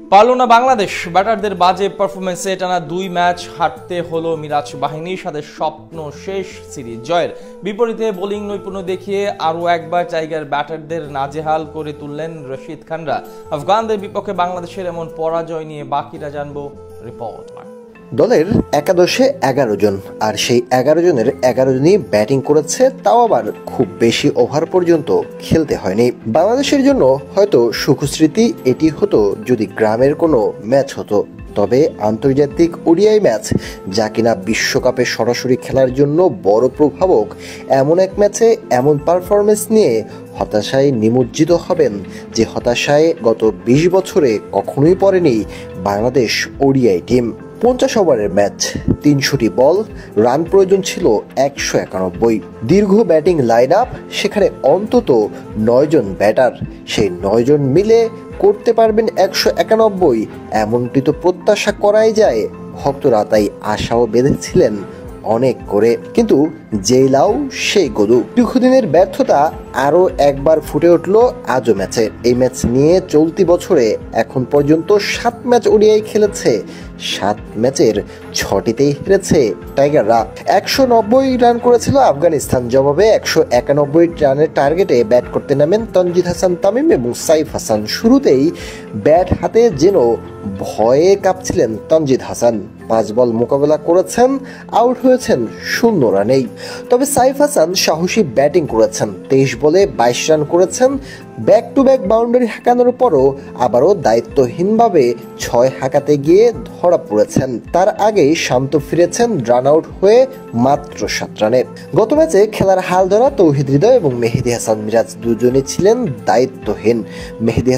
পারল না বাংলাদেশ। ব্যাটারদের বাজে পারফরমেন্সে টানা 2 ম্যাচ হারতে হলো মিরাজ বাহিনীর সাথে স্বপ্ন শেষ সিরিজ জয়ের। বিপরীতে বোলিং নৈপুণ্য দেখিয়ে আরও একবার টাইগার ব্যাটারদের নাজেহাল করে তুললেন রশিদ খানরা। আফগানদের বিপক্ষে বাংলাদেশের এমন পরাজয় নিয়ে বাকিটা জানবো রিপোর্ট। দলের একাদশে 11 জন, আর সেই 11 জনের 11 জনই ব্যাটিং করেছে, তাও আবার খুব বেশি ওভার পর্যন্ত খেলতে হয়নি। বাংলাদেশের জন্য হয়তো সুখস্মৃতি এটি হতো যদি গ্রামের কোনো ম্যাচ হতো, তবে আন্তর্জাতিক ওডিআই ম্যাচ, যা কিনা বিশ্বকাপে সরাসরি খেলার জন্য বড় প্রভাবক, এমন এক ম্যাচে এমন পারফরমেন্স নিয়ে হতাশায় নিমজ্জিত হবেন যে হতাশায় গত 20 বছরে কখনোই পড়েনি বাংলাদেশ ওডিআই টিম। 50 ওভারের ম্যাচ, 300টি বল, রান প্রয়োজন ছিল 191। দীর্ঘ ব্যাটিং লাইন আপ, সেখানে অন্তত 9 জন ব্যাটার, সেই 9 জন মিলে করতে পারবেন 191, এমনটি তো প্রত্যাশা করাই যায়। ভক্তরা তাই আশাও বেঁধেছিলেন অনেক করে, কিন্তু যেই লাউ সেই গরু। দীর্ঘদিনের ব্যর্থতা আরও একবার ফুটে উঠল আজও ম্যাচে। এই ম্যাচ নিয়ে চলতি বছরে এখন পর্যন্ত 7 ম্যাচ ওডিআই খেলেছে, 7 ম্যাচের 6টিতেই হেরেছে টাইগাররা। 190 রান করেছিল আফগানিস্তান, জবাবে 191 রানের টার্গেটে ব্যাট করতে নামেন তানজিদ হাসান তামিম এবং সাইফ হাসান। শুরুতেই ব্যাট হাতে যেন ভয়ে কাঁপছিলেন তানজিদ হাসান। 5 বল মোকাবেলা করেছেন, আউট হয়েছেন 0 রানেই। তবে সাইফ হাসান সাহসী ব্যাটিং করেছেন, 23 বলে 22 রান করেছেন। ব্যাক টু ব্যাক বাউন্ডারি হাঁকানোর পরও আবারও দায়িত্বহীনভাবে 6 হাঁকাতে গিয়ে ধরা পড়েছেন। তার আগেই শান্ত ফিরেছেন রান আউট হয়ে মাত্র 7 রানে। গত ম্যাচে খেলার হাল ধরা তৌহিদ হৃদয় এবং মেহেদী হাসান মিরাজ দুজনই ছিলেন দায়িত্বহীন। মেহেদী